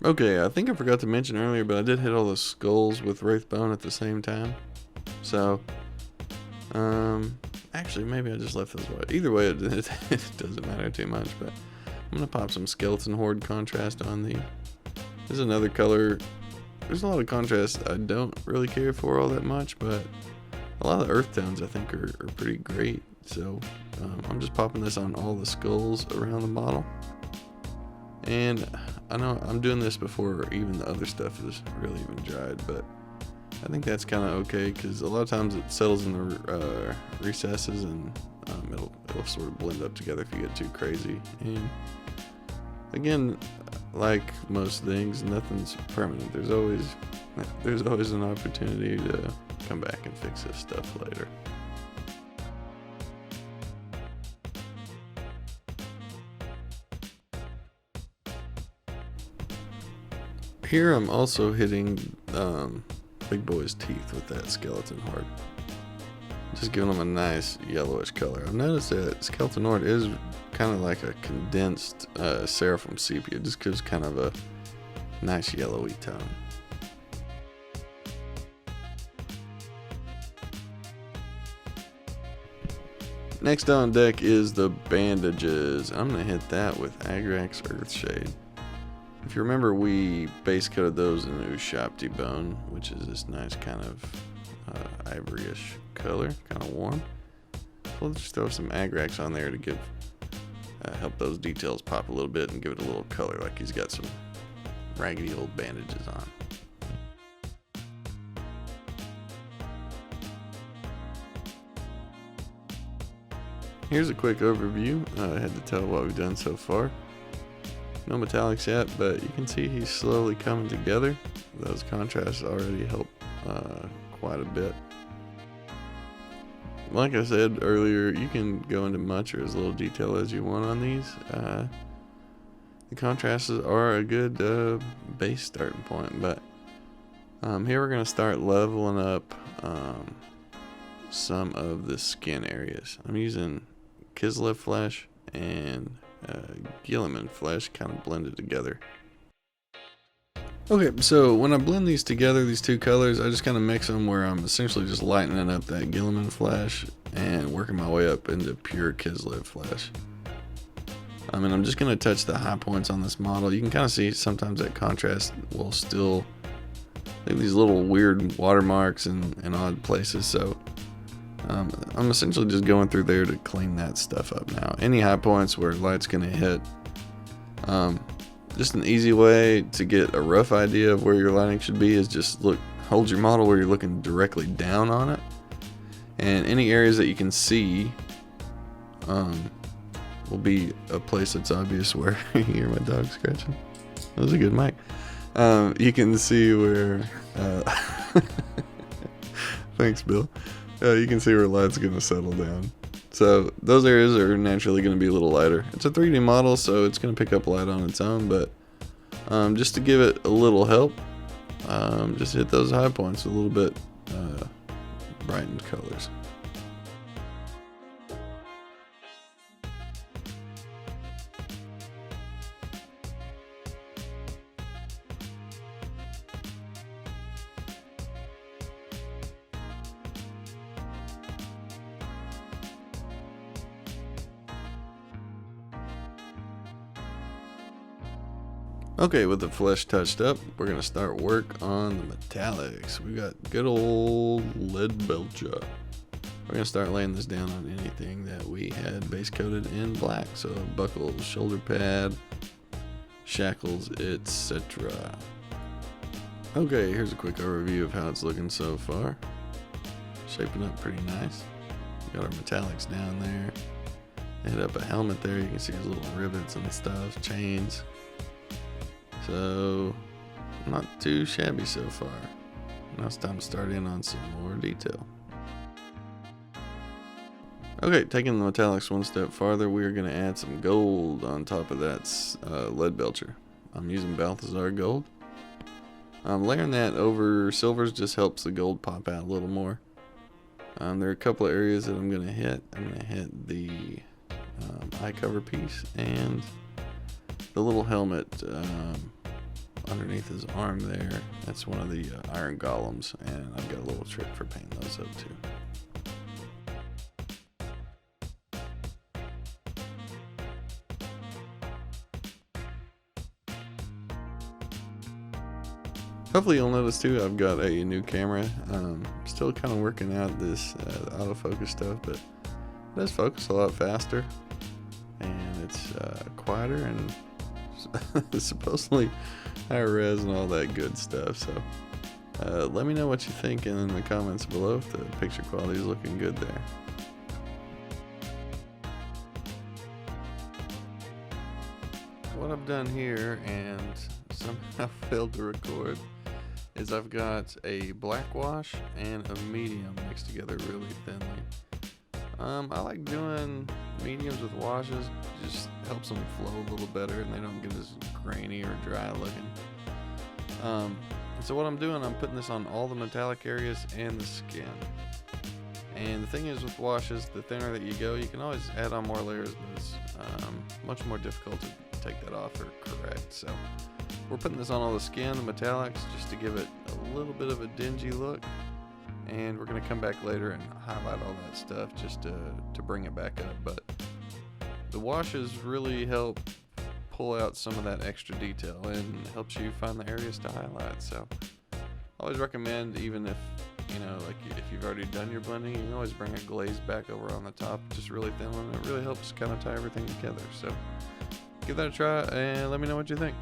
Okay, I think I forgot to mention earlier, but I did hit all the skulls with Wraith Bone at the same time. So, actually, maybe I just left those white. Either way, it doesn't matter too much, but I'm going to pop some Skeleton Horde contrast on the... There's another color. There's a lot of contrast I don't really care for all that much, but a lot of the earth tones I think are pretty great. So, I'm just popping this on all the skulls around the model. And I know I'm doing this before even the other stuff is really even dried, but I think that's kind of okay because a lot of times it settles in the recesses and it'll sort of blend up together if you get too crazy. And again, like most things, nothing's permanent. There's always an opportunity to come back and fix this stuff later. Here I'm also hitting Big Boy's teeth with that Skeleton Horde. Just giving them a nice yellowish color. I've noticed that Skeleton Horde is kind of like a condensed Seraphim Sepia. It just gives kind of a nice yellowy tone. Next on deck is the bandages. I'm going to hit that with Agrax Earthshade. If you remember, we base coated those in Ushabti Bone, which is this nice kind of ivoryish color, kind of warm. So we'll just throw some Agrax on there to give help those details pop a little bit and give it a little color, like he's got some raggedy old bandages on. Here's a quick overview. I had to tell what we've done so far. No metallics yet, but you can see he's slowly coming together. Those contrasts already help quite a bit. Like I said earlier, you can go into much or as little detail as you want on these. The contrasts are a good base starting point, but here we're going to start leveling up some of the skin areas. I'm using Kislev flesh and Gilliman flesh kind of blended together. Okay, so when I blend these together, these two colors, I just kind of mix them where I'm essentially just lightening up that Gilliman flesh and working my way up into pure Kislev flesh. And I'm just going to touch the high points on this model. You can kind of see sometimes that contrast will still leave these little weird watermarks in odd places, so I'm essentially just going through there to clean that stuff up now. Any high points where light's going to hit, just an easy way to get a rough idea of where your lighting should be is just hold your model where you're looking directly down on it. And any areas that you can see will be a place that's obvious where you hear my dog scratching. That was a good mic. You can see where... Thanks, Bill. You can see where light's going to settle down. So those areas are naturally going to be a little lighter. It's a 3D model, so it's going to pick up light on its own, but just to give it a little help, just hit those high points with a little bit brightened colors. Okay, with the flesh touched up, we're going to start work on the metallics. We got good old lead belcher. We're going to start laying this down on anything that we had base coated in black. So buckles, shoulder pad, shackles, etc. Okay, here's a quick overview of how it's looking so far. Shaping up pretty nice. Got our metallics down there. Hit up a helmet there. You can see his little rivets and stuff, chains. So, not too shabby so far. Now it's time to start in on some more detail. Okay, taking the metallics one step farther, we are going to add some gold on top of that lead belcher. I'm using Balthazar gold. Layering that over silvers just helps the gold pop out a little more. There are a couple of areas that I'm going to hit. I'm going to hit the eye cover piece and the little helmet underneath his arm there. That's one of the iron golems, and I've got a little trick for painting those up too. Hopefully you'll notice too, I've got a new camera. Still kind of working out this autofocus stuff, but it does focus a lot faster, and it's quieter and supposedly higher res and all that good stuff. So let me know what you think in the comments below if the picture quality is looking good there. What I've done here and somehow failed to record is I've got a black wash and a medium mixed together really thinly. I like doing mediums with washes, just helps them flow a little better and they don't get as grainy or dry looking. So what I'm doing, I'm putting this on all the metallic areas and the skin. And the thing is with washes, the thinner that you go, you can always add on more layers, but it's much more difficult to take that off or correct. So we're putting this on all the skin, the metallics, just to give it a little bit of a dingy look. And we're going to come back later and highlight all that stuff just to bring it back up. But the washes really help pull out some of that extra detail and helps you find the areas to highlight. So I always recommend, even if, you know, like if you've already done your blending, you can always bring a glaze back over on the top, just really thin one. It really helps kind of tie everything together. So give that a try and let me know what you think.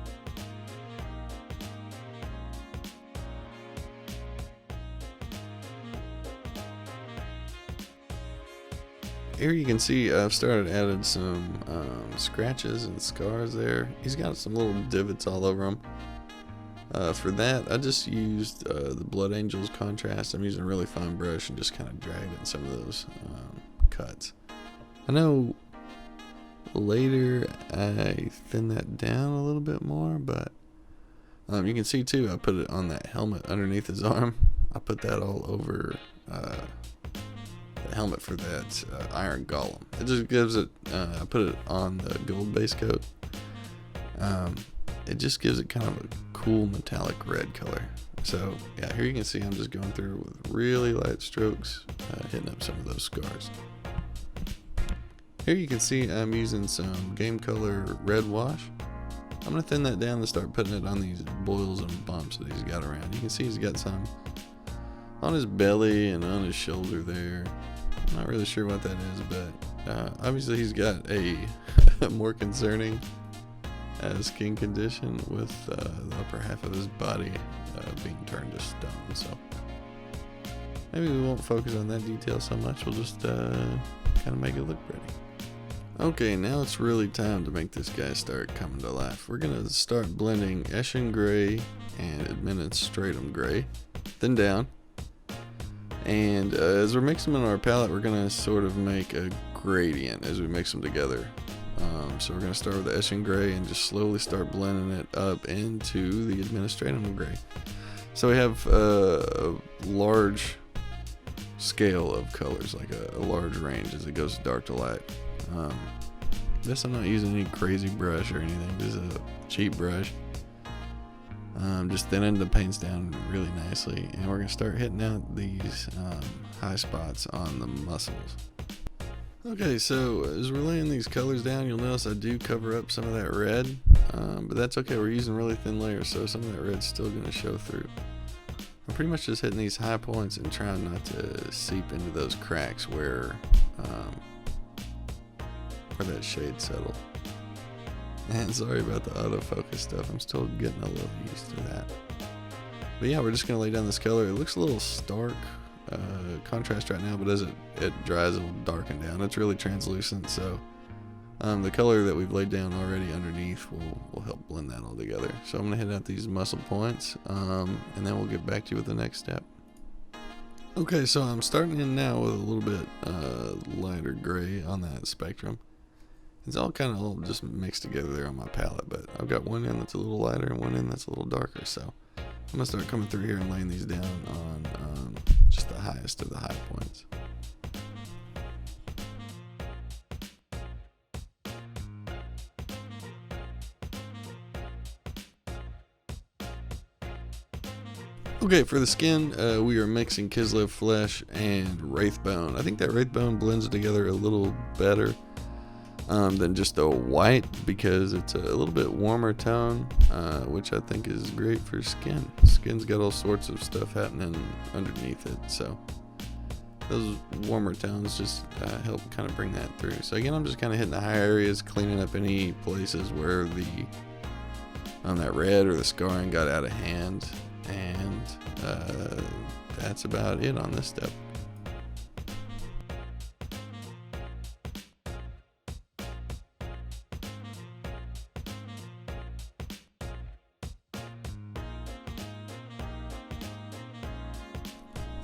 Here you can see I've started adding some scratches and scars there. He's got some little divots all over him. For that, I just used the Blood Angels contrast. I'm using a really fine brush and just kind of dragging some of those cuts. I know later I thin that down a little bit more, but you can see too, I put it on that helmet underneath his arm. I put that all over the helmet for that iron golem. It just gives it, I put it on the gold base coat. It just gives it kind of a cool metallic red color. So yeah, here you can see I'm just going through with really light strokes, hitting up some of those scars. Here you can see I'm using some Game Color red wash. I'm going to thin that down and start putting it on these boils and bumps that he's got around. You can see he's got some on his belly and on his shoulder there. I'm not really sure what that is, but obviously he's got a more concerning skin condition with the upper half of his body being turned to stone. So maybe we won't focus on that detail so much. We'll just kind of make it look pretty. Okay, now it's really time to make this guy start coming to life. We're going to start blending Eshin Gray and Administratum Gray, then down. And as we're mixing them in our palette, we're going to sort of make a gradient as we mix them together. So we're going to start with the Eshin Gray and just slowly start blending it up into the Administratum Gray. So we have a large scale of colors, like a large range as it goes dark to light. This I'm not using any crazy brush or anything. This is a cheap brush. Just thinning the paints down really nicely, and we're gonna start hitting out these high spots on the muscles. Okay, so as we're laying these colors down, you'll notice I do cover up some of that red, but that's okay. We're using really thin layers, so some of that red's still gonna show through. I'm pretty much just hitting these high points and trying not to seep into those cracks where that shade settled. And sorry about the autofocus stuff, I'm still getting a little used to that. But yeah, we're just gonna lay down this color. It looks a little stark contrast right now, but as it dries, it'll darken down. It's really translucent, so the color that we've laid down already underneath will help blend that all together. So I'm gonna hit out these muscle points, and then we'll get back to you with the next step. Okay, so I'm starting in now with a little bit lighter gray on that spectrum. It's all kind of all just mixed together there on my palette, but I've got one end that's a little lighter and one end that's a little darker, so I'm gonna start coming through here and laying these down on just the highest of the high points. Okay, for the skin, we are mixing Kislev flesh and Wraithbone. I think that Wraithbone blends together a little better than just the white, because it's a little bit warmer tone, which I think is great for skin. Skin's got all sorts of stuff happening underneath it, so those warmer tones just help kind of bring that through. So again, I'm just kind of hitting the high areas, cleaning up any places where that red or the scarring got out of hand, and that's about it on this step.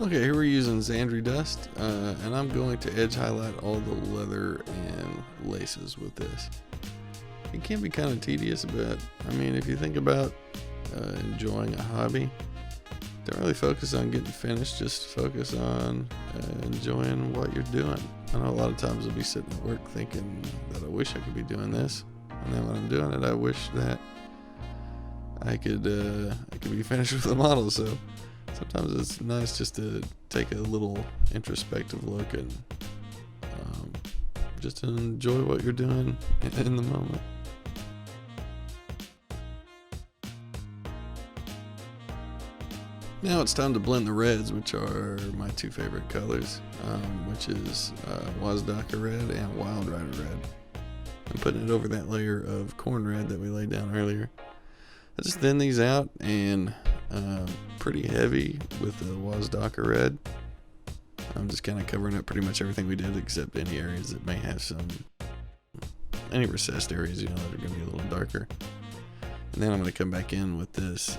Okay, here we're using Xandri Dust, and I'm going to edge highlight all the leather and laces with this. It can be kind of tedious, but I mean, if you think about enjoying a hobby, don't really focus on getting finished, just focus on enjoying what you're doing. I know a lot of times I'll be sitting at work thinking that I wish I could be doing this, and then when I'm doing it, I wish that I could be finished with the model. So sometimes it's nice just to take a little introspective look and just enjoy what you're doing in the moment. Now it's time to blend the reds, which are my two favorite colors, which is Wazdaka Red and Wild Rider Red. I'm putting it over that layer of corn red that we laid down earlier. I just thin these out and pretty heavy with the Wazdaka Red. I'm just kind of covering up pretty much everything we did, except any areas that may have any recessed areas, that are going to be a little darker. And then I'm going to come back in with this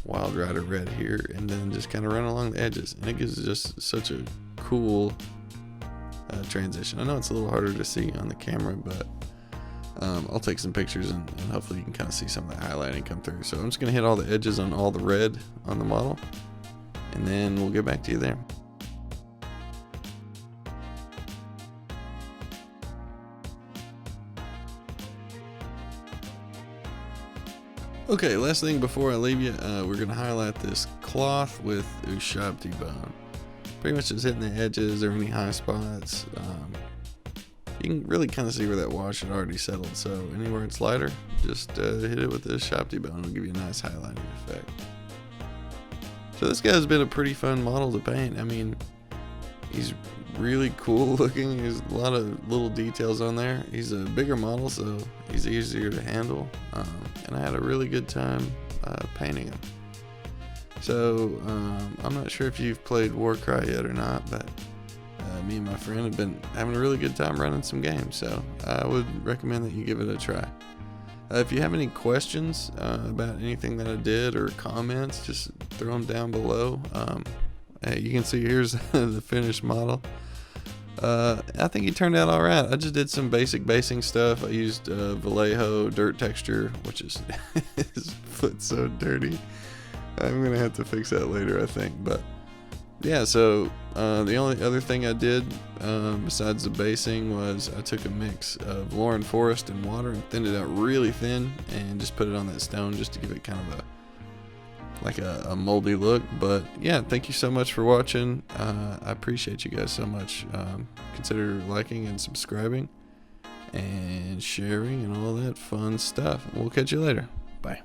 Wild Rider Red here, and then just kind of run along the edges, and it gives just such a cool transition. I know it's a little harder to see on the camera, but I'll take some pictures and hopefully you can kind of see some of the highlighting come through. So I'm just going to hit all the edges on all the red on the model, and then we'll get back to you there. Okay, last thing before I leave you, we're going to highlight this cloth with Ushabti bone. Pretty much just hitting the edges or any high spots. You can really kind of see where that wash had already settled, so anywhere it's lighter, just hit it with the Ushabti bone. It'll give you a nice highlighting effect. So this guy's been a pretty fun model to paint. I mean, he's really cool looking. There's a lot of little details on there. He's a bigger model, so he's easier to handle, and I had a really good time painting him. So I'm not sure if you've played Warcry yet or not, but me and my friend have been having a really good time running some games, so I would recommend that you give it a try. If you have any questions about anything that I did or comments, just throw them down below. You can see here's the finished model. I think he turned out alright. I just did some basic basing stuff. I used Vallejo dirt texture, which is his foot's so dirty. I'm gonna have to fix that later, I think. But yeah, so the only other thing I did besides the basing was I took a mix of Lauren Forest and water and thinned it out really thin and just put it on that stone just to give it kind of a moldy look. But yeah, thank you so much for watching. I appreciate you guys so much. Consider liking and subscribing and sharing and all that fun stuff. We'll catch you later. Bye.